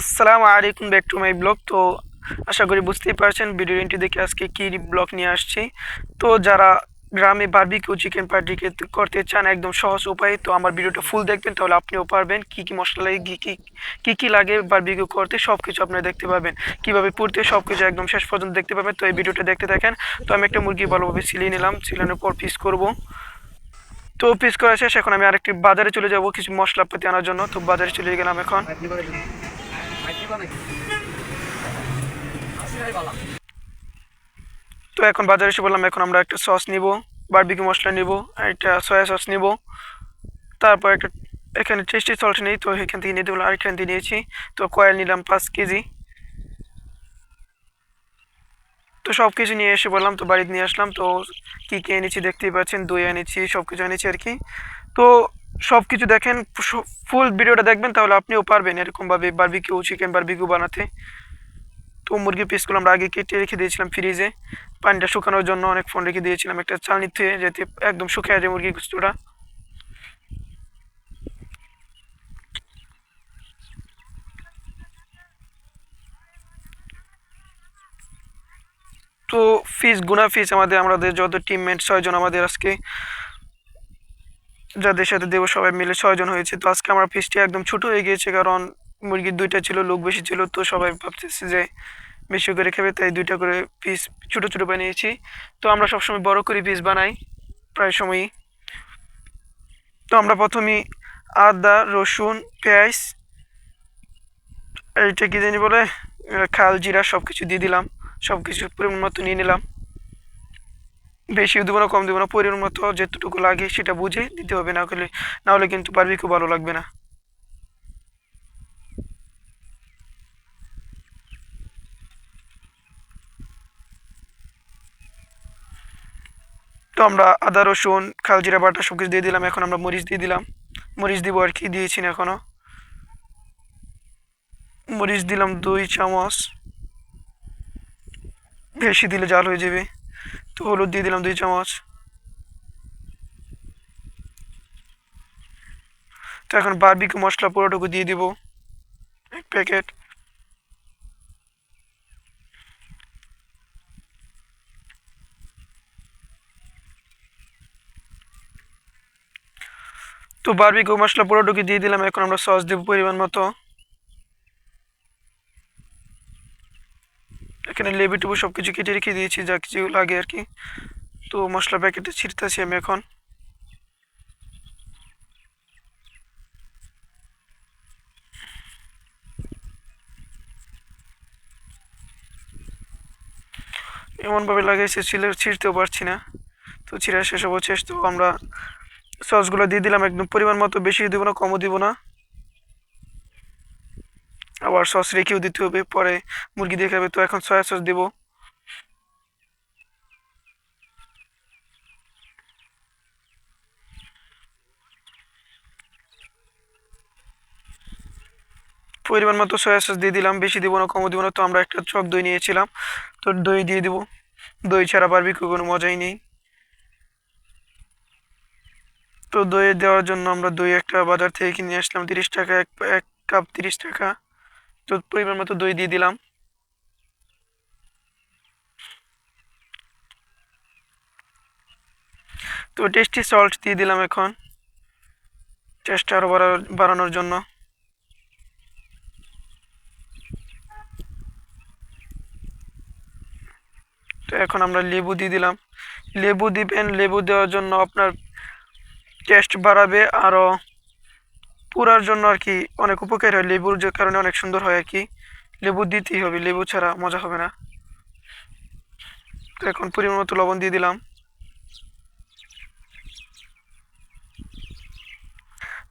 আসসালামু আলাইকুম back to my blog. তো আশা করি বুঝতেই পারছেন ভিডিও ইন্ট্রো দেখে আজকে কি ব্লগ নিয়ে আসছি। তো যারা গ্রামে বারবিকিউ চিকেন পার্টি করতে চান একদম সহজ উপায়, তো আমার ভিডিওটা ফুল দেখবেন তাহলে আপনিও পারবেন। কি কি মশলা লাগে, কি কি লাগে বারবিকিউ করতে সব কিছু আপনারা দেখতে পাবেন, কিভাবে পড়তে সব কিছু একদম শেষ পর্যন্ত দেখতে পাবেন। তো এই ভিডিওটা দেখতে থাকেন। তো আমি একটা মুরগি ভালোভাবে ছিলিয়ে নিলাম, ছিলানোর পর পিস করব। তো পিস করা শেষ, এখন আমি আরেকটি বাজারে চলে যাব কিছু মশলাপাতি আনার জন্য। তো বাজারে চলে গেলাম এখন। তো এখন বাজারে এসে বললাম, এখন আমরা একটা সস নিব, বারবিকিউ মশলা নিব, একটা সয়া সস নিব, তারপর একটা এখানে টেস্টি সল্ট নেই তো এখান থেকে নিতে বললাম, আরেকখান থেকে নিয়েছি। তো কয়েল নিলাম 5 কেজি। তো সব কিছু নিয়ে এসে বললাম, তো বাড়িতে নিয়ে আসলাম। তো কী কী এনেছি দেখতেই পাচ্ছেন, দই এনেছি, সব কিছু এনেছি আর কি। তো সব কিছু দেখেন, ফুল ভিডিওটা দেখবেন তাহলে আপনিও পারবেন এরকমভাবে বারবিকিউ চিকেন বারবিকিউ বানাতে। তো মুরগির পিসগুলো আমরা আগে কেটে রেখে দিয়েছিলাম ফ্রিজে, পানিটা শুকানোর জন্য অনেকক্ষণ রেখে দিয়েছিলাম একটা চালনিতে, যাতে একদম শুকিয়ে যায় মুরগির গোস্তটা। তো ফিস আমাদের যত টিমমেট 6 জন আমাদের আজকে যাদের সাথে দেবো সবাই মিলে 6 জন হয়েছে। তো আজকে আমার ফিসটি একদম ছোট হয়ে গিয়েছে, কারণ মুরগির 2টা ছিল, লোক বেশি ছিল, তো সবাই ভাবতেছে যে বেশি করে খাবে, তাই 2টা করে পিস ছোট ছোট বানিয়েছি। তো আমরা সবসময় বড় করে পিস বানাই প্রায় সময়ই। তো আমরা প্রথমেই আদা রসুন পেঁয়াজ, এইটা কি জানি বলে, খাল জিরা সব কিছু দিয়ে দিলাম, সব কিছু পরিমাণ মতো নিয়ে নিলাম। বেশিও দেবো না, কম দেবো না, পরিমাণ মতো যেতটুকু লাগে সেটা বুঝে দিতে হবে, না হলে কিন্তু বারবিকিউ ভালো লাগবে না। তো আমরা আদা রসুন খালজিরা বাটা সব কিছু দিয়ে দিলাম। এখন আমরা মরিচ দিয়ে দিলাম, মরিচ দিব আর কি, দিয়েছি না এখনো। মরিচ দিলাম 2 চামচ, বেশি দিলে জাল হয়ে যাবে। তো হলুদ দিয়ে দিলাম 2 চামচ। তো এখন বারবিকিউ মশলা পুরোটুকু দিয়ে দিব, 1 প্যাকেট। তো বারবিকিউ মশলা পুরোটুকু দিয়ে দিলাম। এখন আমরা সস দেব পরিমাণ মতো। এখানে লেবু টেবু সব কিছু কেটে রেখে দিয়েছি, যা কিছু লাগে আর কি। তো মশলা প্যাকেটে ছিটতেছি আমি এখন। এমনভাবে লাগাইছে ছিঁড়তেও পারছি না। তো ছিঁড়া শেষ অবশেষ, তো আমরা সসগুলো দিয়ে দিলাম একদম পরিমাণ মতো, বেশি দিব না কমও দিব না। আবার সস রেখেও দিতে হবে, পরে মুরগি দিয়ে খাবে। তো এখন সয়া সস দেব। পরিমাণ মতো সয়া সস দিয়ে দিলাম, বেশি দিব না কমও দিব না। তো আমরা একটা টক দই নিয়েছিলাম, তো দই দিয়ে দিব। দই ছাড়া বারবিকিউ কোনো মজাই নেই। তো দই দেওয়ার জন্য আমরা দই একটা বাজার থেকে কিনে আসলাম, 30 টাকা, এক কাপ 30 টাকা। তো পরিমাণ মতো দই দিয়ে দিলাম। তো টেস্টি সল্ট দিয়ে দিলাম এখন, টেস্ট আরও বাড়ানোর জন্য। তো এখন আমরা লেবু দিয়ে দিলাম। লেবু দিবেন, লেবু দেওয়ার জন্য আপনার টেস্ট বাড়াবে আরও, পুরার জন্য আর কি অনেক উপকার হয়, লেবুর যে কারণে অনেক সুন্দর হয় আর কি। লেবু দিতেই হবে, লেবু ছাড়া মজা হবে না। তো এখন পরিমাণ মতো লবণ দিয়ে দিলাম।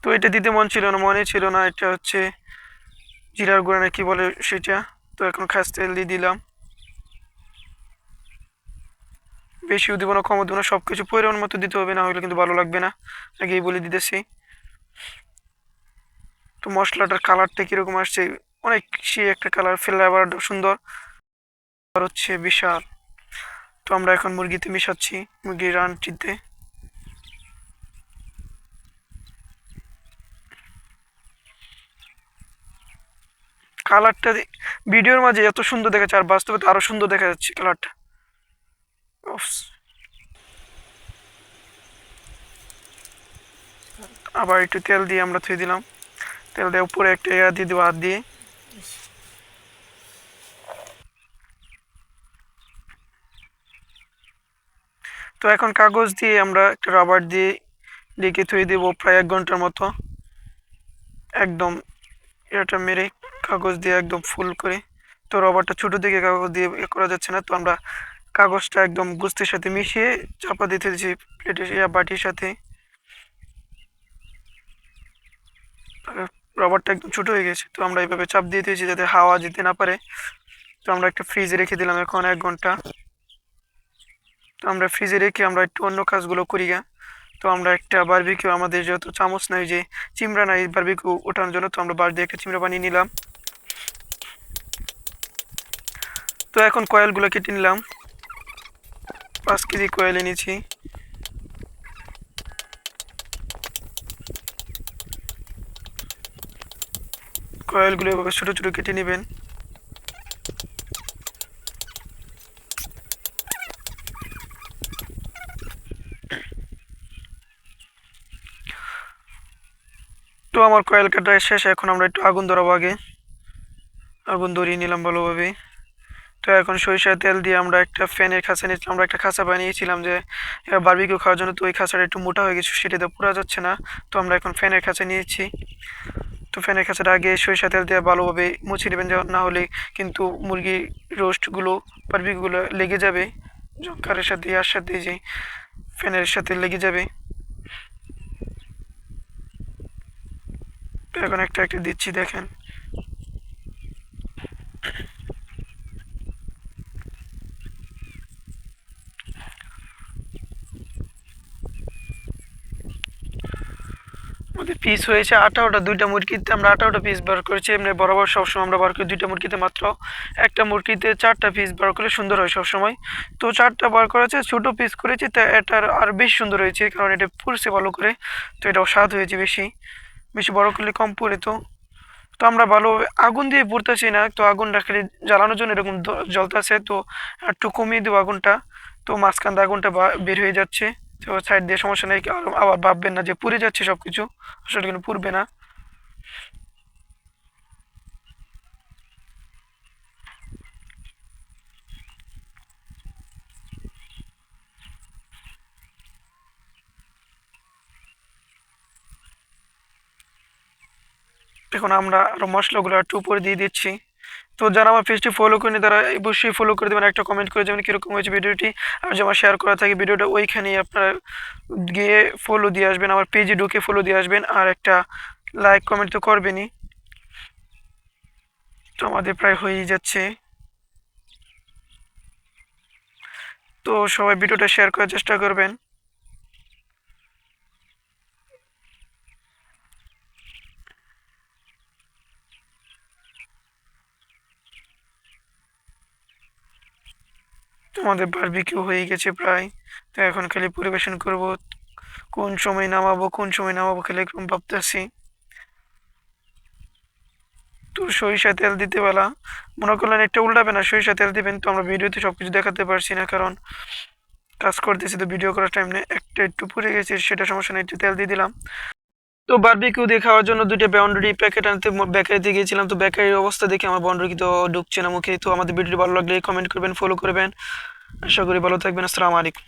তো এটা দিতে মন ছিল না, মনে ছিল না, এটা হচ্ছে জিরার গুঁড়া না কি বলে সেটা। তো এখন খাস তেল দিয়ে দিলাম, বেশিও দিব না কমও দিব না, সব কিছু পরিমাণ মতো দিতে হবে, না হলে কিন্তু ভালো লাগবে না, আগেই বলে দিতেছি। তো মশলাটার কালারটা কীরকম আসছে, অনেক সে একটা কালার, ফ্লেভারটা সুন্দর আর হচ্ছে বিশাল। তো আমরা এখন মুরগিতে মিশাচ্ছি, মুরগির রানটিতে। কালারটা ভিডিওর মাঝে এত সুন্দর দেখাচ্ছে, আর বাস্তবে তো আরো সুন্দর দেখা যাচ্ছে কালারটা। আবার একটু তেল দিয়ে আমরা থুয়ে দিলাম, তেল দিয়ে উপরে একটা এয়ার দিয়ে দেবো হাত দিয়ে। তো এখন কাগজ দিয়ে আমরা একটা রাবার দিয়ে লিখে থুয়ে দেবো প্রায় 1 ঘন্টার মতো। একদম এটা মেরে কাগজ দিয়ে একদম ফুল করে। তো রাবারটা ছোটো দিকে কাগজ দিয়ে করা যাচ্ছে না, তো আমরা কাগজটা একদম গুস্তির সাথে মিশিয়ে চাপা দিতে দিচ্ছি প্লেটের বাটির সাথে। রাবারটা একদম ছোটো হয়ে গেছে, তো আমরা এইভাবে চাপ দিয়ে দিয়েছি যাতে হাওয়া যেতে না পারে। তো আমরা একটা ফ্রিজে রেখে দিলাম এখন 1 ঘন্টা। তো আমরা ফ্রিজে রেখে আমরা একটু অন্য কাজগুলো করি গা। তো আমরা একটা বারবিকিউ, আমাদের যেহেতু চামচ নাই, যে চিমড়া নাই বারবিকিউ ওঠানোর জন্য, তো আমরা বাঁশ দিয়ে একটা চিমড়া বানিয়ে নিলাম। তো এখন কয়েলগুলো কেটে নিলাম, 5 কেজি কয়েল এনেছি। কয়েলগুলো এভাবে ছোটো ছোটো কেটে নেবেন। তো আমার কয়েল কাটা শেষ, এখন আমরা একটু আগুন ধরাবো। আগে আগুন ধরিয়ে নিলাম ভালোভাবে। তো এখন সরিষার তেল দিয়ে আমরা একটা ফ্যানের খাঁচা নিয়েছিলাম, আমরা একটা খাঁচা বানিয়েছিলাম যে বারবিকিউ খাওয়ার জন্য। তো ওই খাঁচাটা একটু মোটা হয়ে গেছে, সেটাতে পুরা যাচ্ছে না। তো আমরা এখন ফ্যানের খাঁচা নিয়েছি। তো ফ্যানের খাঁচাটা আগে সরিষা তেল দিয়ে ভালোভাবে মুছে নেবেন, না হলে কিন্তু মুরগির রোস্টগুলো বারবিকিউগুলো লেগে যাবে, জঙ্কারের সাথে আর সাথে যে ফ্যানের সাথে লেগে যাবে। তো এখন একটা একটা দিচ্ছি, দেখেন। আমাদের পিস হয়েছে 18টা, 2টা মুরগিতে আমরা 18টা পিস বার করেছি। এমনি বরাবর সবসময় আমরা বার করি 2টা মুরগিতে মাত্র। একটা মুরগিতে 4টা পিস বার করলে সুন্দর হয় সবসময়। তো 4টা বার করেছে, ছোটো পিস করেছি, তা এটার আর বেশি সুন্দর হয়েছে, কারণ এটা পুড়ছে ভালো করে। তো এটাও স্বাদ হয়েছে বেশি, বেশি বড় করলে কম পড়ে। তো তো আমরা ভালোভাবে আগুন দিয়ে পুড়তেছি না, তো আগুনটা খালি জ্বালানোর জন্য এরকম জ্বলতেছে। তো একটু কমিয়ে দেবো আগুনটা। তো মাঝখান দিয়ে আগুনটা বের হয়ে যাচ্ছে। তো সাইড দিয়ে সমস্যা নেই, আবার ভাববেন না যে পুড়ে যাচ্ছে সব কিছু, আসলে কিন্তু পুড়বে না। এখন আমরা আরও মশলাগুলো একটু উপরে দিয়ে দিচ্ছি। তো যারা আমার পেজটি ফলো করেনি তারা অবশ্যই ফলো করে দেবেন, একটা কমেন্ট করে যাবেন কীরকম হয়েছে ভিডিওটি। আর যে আমার শেয়ার করা থাকে ভিডিওটা, ওইখানেই আপনারা গিয়ে ফলো দিয়ে আসবেন, আমার পেজে ঢুকে ফলো দিয়ে আসবেন, আর একটা লাইক কমেন্ট তো করবেনই। তো আমাদের প্রায় হয়েই যাচ্ছে। তো সবাই ভিডিওটা শেয়ার করার চেষ্টা করবেন। আমাদের বারবিকিউ হয়ে গেছে প্রায়। তো এখন খালি পরিবেশন করব, কোন সময় নামাবো খালি এরকম ভাবতেছি। তো সরিষা তেল দিতে বেলা মনে করলেন একটা উল্টাবে না, সরিষা তেল দিবেন। তো আমরা ভিডিওতে সব কিছু দেখাতে পারছি না, কারণ কাজ করতেছি, তো ভিডিও করার টাইম নেই। একটা একটু পুড়ে গেছে, সেটা সমস্যা নেই, একটু তেল দিয়ে দিলাম। তো বারবিকিউ দিয়ে খাওয়ার জন্য 2টা বাউন্ডারি প্যাকেট আনতে বেকারিতে গিয়েছিলাম। তো বেকারির অবস্থা দেখে আমার বাউন্ডারি তো ঢুকছে না মুখে। তো আমাদের ভিডিওটি ভালো লাগলে কমেন্ট করবেন, ফলো করবেন। আশা করি ভালো থাকবেন। আসসালামু আলাইকুম।